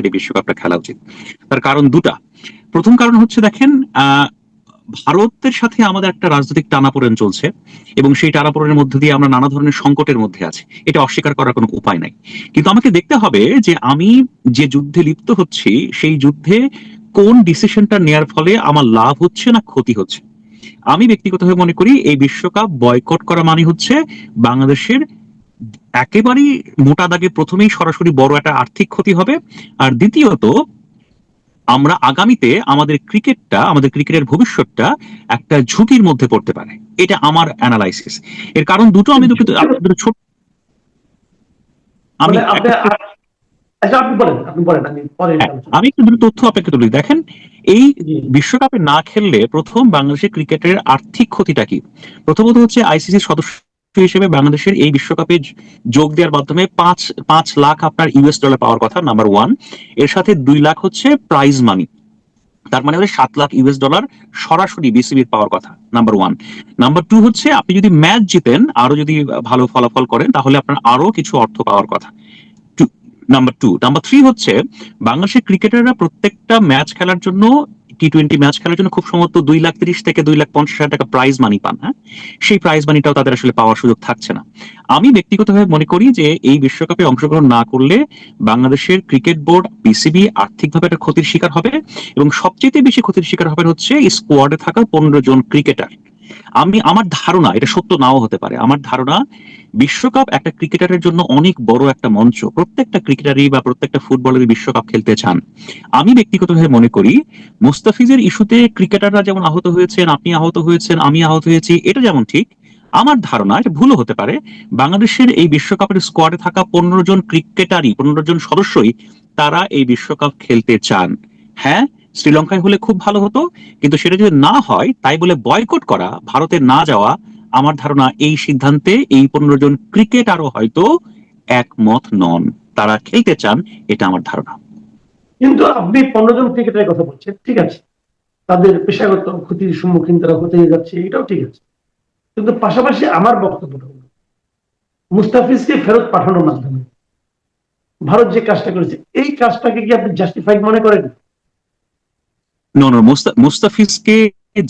এই বিশ্বকাপটা খেলা উচিত। তার কারণ দুটা। প্রথম কারণ হচ্ছে দেখেন, ভারতের সাথে আমাদের একটা রাজনৈতিক টানাপোড়েন চলছে এবং সেই টানাপোড়েনের মধ্যে দিয়ে আমরা নানা ধরনের সংকটের মধ্যে আছি, এটা অস্বীকার করার কোনো উপায় নাই। কিন্তু আমাকে দেখতে হবে যে আমি যে যুদ্ধে লিপ্ত হচ্ছি সেই যুদ্ধে কোন ডিসিশনটা নেয়ার ফলে আমার লাভ হচ্ছে না ক্ষতি হচ্ছে। আমি ব্যক্তিগতভাবে মনে করি এই বিশ্বকাপ বয়কট করা মানে হচ্ছে বাংলাদেশের একেবারেই মোটা দাগে প্রথমেই সরাসরি বড় একটা আর্থিক ক্ষতি হবে, আর দ্বিতীয়ত আমরা আগামীতে আমাদের ক্রিকেটের ভবিষ্যৎটা একটা ঝুঁকির মধ্যে পড়তে পারে। এটা আমার অ্যানালাইসিস। এর কারণ দুটো আমি দুটো ছোট আমি মানে আপনি আচ্ছা আপনি বলেন আমি পরে আমি একটু দুটো তথ্য আপনাকে তুলি। দেখেন, এই বিশ্বকাপে না খেললে প্রথম বাংলাদেশের ক্রিকেটের আর্থিক ক্ষতিটা কি? প্রথমত হচ্ছে আইসিসির সদস্য হিসেবে বাংলাদেশের এই বিশ্বকাপে যোগ দেওয়ার মাধ্যমে পাঁচ লাখ আপনার ইউএস ডলার পাওয়ার কথা, নাম্বার ওয়ান। এর সাথে 2 লাখ হচ্ছে প্রাইজ মানি, তার মানে হচ্ছে 7 লাখ ইউএস ডলার সরাসরি বিসিবির পাওয়ার কথা, নাম্বার ওয়ান। নাম্বার টু হচ্ছে আপনি যদি ম্যাচ জিতেন, আরো যদি ভালো ফলাফল করেন, তাহলে আপনার আরো কিছু অর্থ পাওয়ার কথা, নাম্বার টু। নাম্বার থ্রি হচ্ছে বাংলাদেশের ক্রিকেটাররা প্রত্যেকটা ম্যাচ খেলার জন্য, টি-20 ম্যাচ খেলার জন্য খুব সম্ভবত 2,30,000 থেকে 2,50,000 টাকা প্রাইজ মানি পান। হ্যাঁ, সেই প্রাইজ মানিটাও তাদের আসলে পাওয়ার সুযোগ থাকছে না। আমি ব্যক্তিগতভাবে মনে করি যে এই বিশ্বকাপে অংশগ্রহণ না করলে বাংলাদেশের ক্রিকেট বোর্ড, বিসিবি আর্থিকভাবে একটা ক্ষতির শিকার হবে, এবং সবচেয়ে বেশি ক্ষতির শিকার হবে হচ্ছে স্কোয়াডে থাকা 15 জন ক্রিকেটার। আমার ধারণা, এটা সত্য নাও হতে পারে, আমার ধারণা বিশ্বকাপ একটা ক্রিকেটারের জন্য অনেক বড় একটা মঞ্চ। প্রত্যেকটা ক্রিকেটারই বা প্রত্যেকটা ফুটবলারই বিশ্বকাপ খেলতে চান। আমি ব্যক্তিগতভাবে মনে করি মুস্তাফিজের ইস্যুতে ক্রিকেটাররা যেমন আহত হয়েছেন, আপনি আহত হয়েছেন, আমি আহত হয়েছি, এটা যেমন ঠিক, আমার ধারণা, এটা ভুলও হতে পারে, বাংলাদেশের এই বিশ্বকাপের স্কোয়াডে থাকা 15 জন ক্রিকেটারই, 15 জন সদস্যই তারা এই বিশ্বকাপ খেলতে চান। হ্যাঁ, শ্রীলঙ্কায় হলে খুব ভালো হতো, কিন্তু সেটা যদি না হয় তাই বলে বয়কট করা, ভারতে না যাওয়া, আমার ধারণা এই সিদ্ধান্তে এই 15 জন ক্রিকেটারও হয়তো একমত নন। তারা খেলতে চান, এটা আমার ধারণা। কিন্তু আপনি 15 জন ক্রিকেটারের কথা বলছেন, ঠিক আছে, তাদের পেশাগত ক্ষতির সম্মুখীন তারা হতে যাচ্ছে, এটাও ঠিক আছে, কিন্তু পাশাপাশি আমার বক্তব্যটা হলো মুস্তাফিজকে ফেরত পাঠানোর মাধ্যমে ভারত যে কাজটা করেছে, এই কাজটাকে কি আপনি জাস্টিফাইড মনে করেন? মুস্তাফিজকে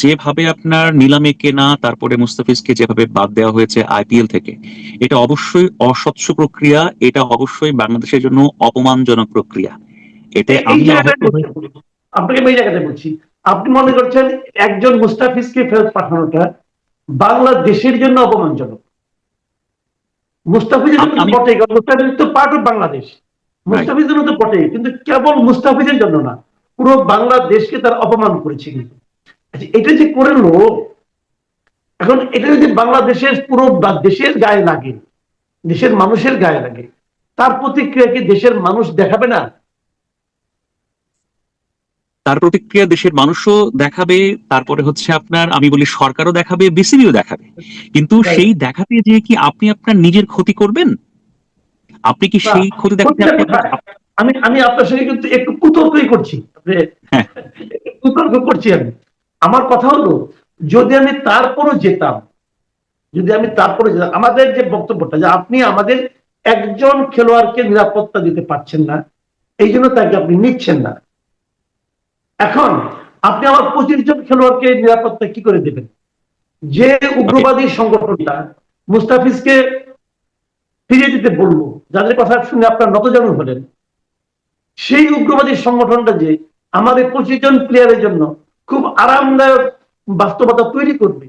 যেভাবে আপনার নিলামে কেনা, তারপরে মুস্তাফিজকে যেভাবে বাদ দেওয়া হয়েছে আইপিএল থেকে, এটা অবশ্যই অস্বচ্ছ প্রক্রিয়া, এটা অবশ্যই বাংলাদেশের জন্য অপমানজনক প্রক্রিয়া। এটা আপনাকে এই জায়গাতে বলছি, আপনি মনে করছেন একজন মুস্তাফিজকে ফেরত পাঠানোটা বাংলাদেশের জন্য অপমানজনক? মুস্তাফিজের জন্য বটে, মুস্তাফিজ তো পার্ট অফ বাংলাদেশ, মুস্তাফিজের জন্য তো বটে, কিন্তু কেবল মুস্তাফিজের জন্য না, পুরো বাংলাদেশকে তার অপমান করেছে। কিন্তু এটা যে করলো, এখন এটা যদি বাংলাদেশের পুরো দেশের গায়ে লাগে, দেশের মানুষের গায়ে লাগে, তার প্রতিক্রিয়া কি দেশের মানুষ দেখাবে না? তার প্রতিক্রিয়া দেশের মানুষও দেখাবে, তারপরে হচ্ছে আপনার, আমি বলি সরকারও দেখাবে, বিসিবিও দেখাবে। কিন্তু সেই দেখাতে যে কি আপনি আপনার নিজের ক্ষতি করবেন? আপনি কি সেই ক্ষতি দেখাতে আমি আপনার সঙ্গে কিন্তু একটু কুতর্কই করছি, কুতর্ক করছি আমি। আমার কথা হলো, যদি আমি তারপরও যেতাম, আমাদের যে বক্তব্যটা যে আপনি আমাদের একজন খেলোয়াড়কে নিরাপত্তা দিতে পারছেন না, এই জন্য তাকে আপনি নিচ্ছেন না। এখন আপনি আমার 25 জন খেলোয়াড়কে নিরাপত্তা কি করে দেবেন? যে উগ্রবাদী সংগঠনটা মুস্তাফিজকে ফিরিয়ে দিতে বলবো, যাদের কথা শুনে আপনার নতজানু হলেন, সেই উগ্রবাদী সংগঠনটা যে আমাদের 25 জন প্লেয়ারের জন্য খুব আরামদায়ক বাস্তবতা তৈরি করবে,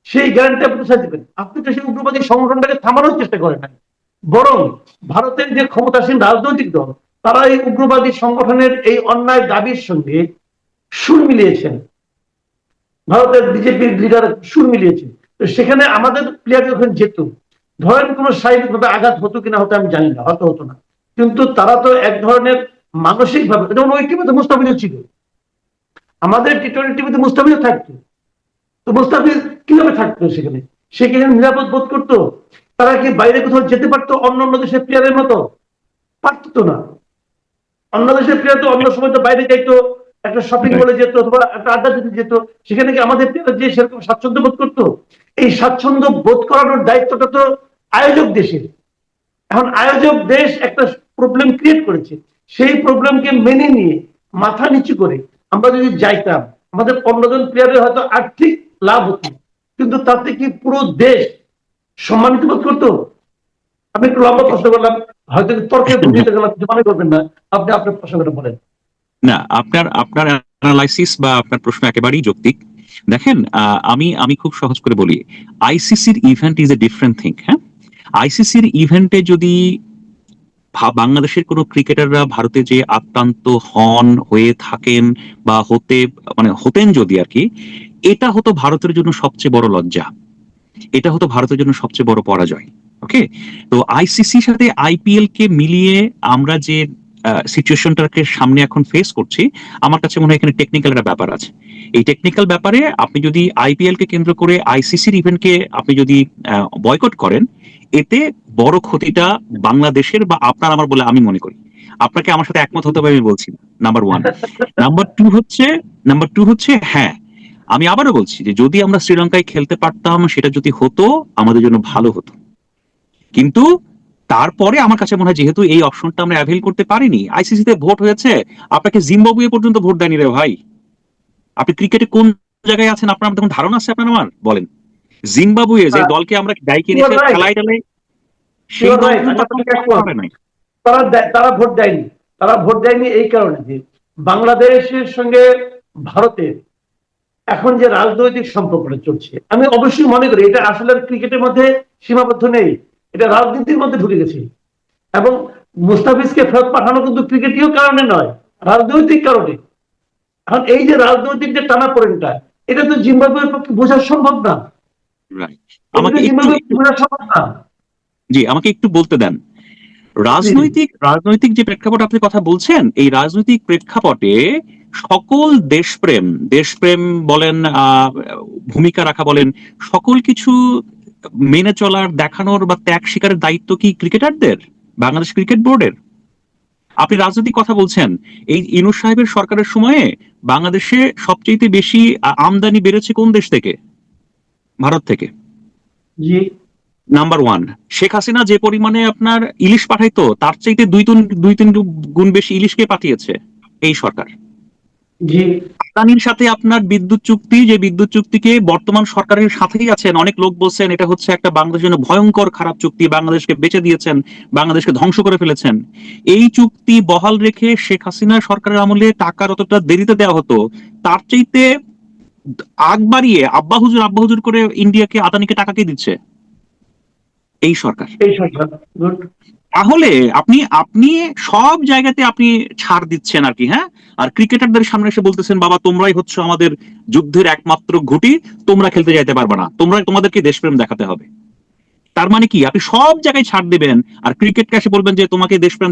সেই গ্যারান্টি আপনি কোথায় দেবেন? আপনি তো সেই উগ্রবাদী সংগঠনটাকে থামানোর চেষ্টা করেন না, বরং ভারতের যে ক্ষমতাসীন রাজনৈতিক দল, তারা এই উগ্রবাদী সংগঠনের এই অন্যায় দাবির সঙ্গে সুর মিলিয়েছেন, ভারতের বিজেপির লিডার সুর মিলিয়েছেন। তো সেখানে আমাদের প্লেয়ার যখন যেত, ধরেন কোনো শারীরিকভাবে আঘাত হতো কিনা হতো আমি জানি না, হয়তো হতো না, কিন্তু তারা তো এক ধরনের মানসিক ভাবে, যেমন ওই টিভিতে মুস্তাফিজ ছিল, আমাদের টি-20 টিভিতে মুস্তাফিজ থাকতো, তো মুস্তাফিজ কিভাবে থাকতো সেখানে? সে কি নিরাপদ বোধ করতো? তারা কি বাইরে কোথাও যেতে পারতো অন্য অন্য দেশের প্লেয়ারের মতো? পারতো না। অন্য দেশের প্লেয়ার তো অন্য সময় তো বাইরে যাইতো, একটা শপিং মলে যেত অথবা একটা আড্ডা দিতে যেত, সেখানে কি আমাদের প্লেয়ার যে সেরকম স্বাচ্ছন্দ্য বোধ করতো? এই স্বাচ্ছন্দ্য বোধ করানোর দায়িত্বটা তো আয়োজক দেশের। এখন আয়োজক দেশ একটা প্রবলেম ক্রিয়েট করেছে, সেই প্রবলেমকে মেনে নিয়ে মাথা নিচু করে আমরা যদি যাইতাম, আমাদের 15 জন প্লেয়ারের হয়তো আর্থিক লাভ হতো, কিন্তু তাতে কি পুরো দেশ সম্মানিত বোধ করতো? আমি একটু লম্বা প্রশ্ন করলাম, হয়তো তর্কে বুঝিতে গেলাম, কিছু মনে করবেন না, আপনি আপনার প্রশ্নটা বলেন। না, আপনার আপনার অ্যানালাইসিস বা আপনার প্রশ্ন একেবারেই যৌক্তিক। দেখেন, আমি খুব সহজ করে বলি, আইসিসির event is a different thing. হ্যাঁ, আইসিসির ইভেন্টে যদি বাংলাদেশের কোনো ক্রিকেটাররা ভারতে যে আক্রান্ত হন, হয়ে থাকেন বা হতেন যদি আর কি, এটা হতো ভারতের জন্য সবচেয়ে বড় লজ্জা, এটা হতো ভারতের জন্য সবচেয়ে বড় পরাজয়। ওকে, তো আইসিসির সাথে আইপিএল কে মিলিয়ে আমরা যে সিচুয়েশনটাকে সামনে এখন ফেস করছি, আমার কাছে মনে হয় এখানে টেকনিক্যাল একটা ব্যাপার আছে। এই টেকনিক্যাল ব্যাপারে আপনি যদি আইপিএল কে কেন্দ্র করে আইসিসির ইভেন্টকে আপনি যদি বয়কট করেন, এতে বড় ক্ষতিটা বাংলাদেশের বা আপনার আমার বলে আমি মনে করি। আপনাকে আমার সাথে একমত হতে হবে আমি বলছি না, নাম্বার ওয়ান। নাম্বার টু হচ্ছে হ্যাঁ, আমি আবারও বলছি যে যদি আমরা শ্রীলঙ্কায় খেলতে পারতাম, সেটা যদি হতো আমাদের জন্য ভালো হতো। কিন্তু তারপরে আমার কাছে মনে হয় যেহেতু এই অপশনটা আমরা অ্যাভেল করতে পারিনি, আইসিসিতে ভোট হয়েছে, আপনাকে জিম্বাবুয়ে পর্যন্ত ভোট দেয়নি রে ভাই। আপনি ক্রিকেটে কোন জায়গায় আছেন আপনার তখন ধারণা আছে আপনার আমার? বলেন, জিম্বাবুয়ে যে দলকে আমরা ডাইকে নিয়ে খেলায় টেলায়, সেই দল কিন্তু আপনার নাই। তারা ভোট দেয়নি, তারা ভোট দেয়নি এই কারণে যে বাংলাদেশের সঙ্গে ভারতের এখন যে রাজনৈতিক সম্পর্কটা চলছে, আমি অবশ্যই মনে করি এটা আসলে ক্রিকেটের মধ্যে সীমাবদ্ধ নেই, এটা রাজনীতির মধ্যে ঢুকে গেছে। এবং মুস্তাফিজকে ফেরত পাঠানো কিন্তু ক্রিকেটীয় কারণে নয়, রাজনৈতিক কারণে। এখন এই যে রাজনৈতিক যে টানাপোড়েনটা, এটা তো জিম্বাবুয়ের পক্ষে বোঝা সম্ভব না, আমাকে বোঝা সম্ভব না। জি, আমাকে একটু বলতে দেন। রাজনৈতিক যে প্রেক্ষাপট আপনি কথা বলছেন, এই রাজনৈতিক প্রেক্ষাপটে সকল দেশপ্রেম বলেন, ভূমিকা রাখা বলেন, সকল কিছু মেনে চলার, দেখানোর বা ত্যাগ স্বীকারের দায়িত্ব কি ক্রিকেটারদের, বাংলাদেশ ক্রিকেট বোর্ডের? আপনি রাজনৈতিক কথা বলছেন, এই ইউনূস সাহেবের সরকারের সময়ে বাংলাদেশে সবচেয়ে বেশি আমদানি বেড়েছে কোন দেশ থেকে? ভারত থেকে। জি, নাম্বার ওয়ান। শেখ হাসিনা যে পরিমাণে আপনার ইলিশ পাঠাইতো, তার চাইতে দুই তিন গুণ বেশি ইলিশকে পাঠিয়েছে এই সরকার। জি, আদানির সাথে আপনার বিদ্যুৎ চুক্তি, যে বিদ্যুৎ চুক্তিকে বর্তমান সরকারের সাথেই আছেন, অনেক লোক বলছেন এটা হচ্ছে একটা বাংলাদেশের জন্য ভয়ঙ্কর খারাপ চুক্তি, বাংলাদেশকে বেচে দিয়েছেন, বাংলাদেশকে ধ্বংস করে ফেলেছেন। এই চুক্তি বহাল রেখে শেখ হাসিনা সরকারের আমলে টাকা যতটা দেরিতে দেওয়া হতো, তার চাইতে আগ বাড়িয়ে আব্বা হুজুর করে ইন্ডিয়াকে, আদানিকে টাকা কে দিচ্ছে? এই সরকার। এই সরকার। তাহলে আপনি সব জায়গাতে আপনি ছাড় দিচ্ছেন আর কি। হ্যাঁ, আর ক্রিকেটারদের সামনে এসে বলতেছেন বাবা তোমরাই হচ্ছে আমাদের যুদ্ধের একমাত্র ঘুঁটি, তোমরা খেলতে যাইতে পারবে না, তোমাদেরকে দেশপ্রেম দেখাতে হবে। তার মানে কি আপনি সব জায়গায় ছাড় দিবেন আর ক্রিকেটকে এসে বলবেন যে তোমাকে দেশপ্রেম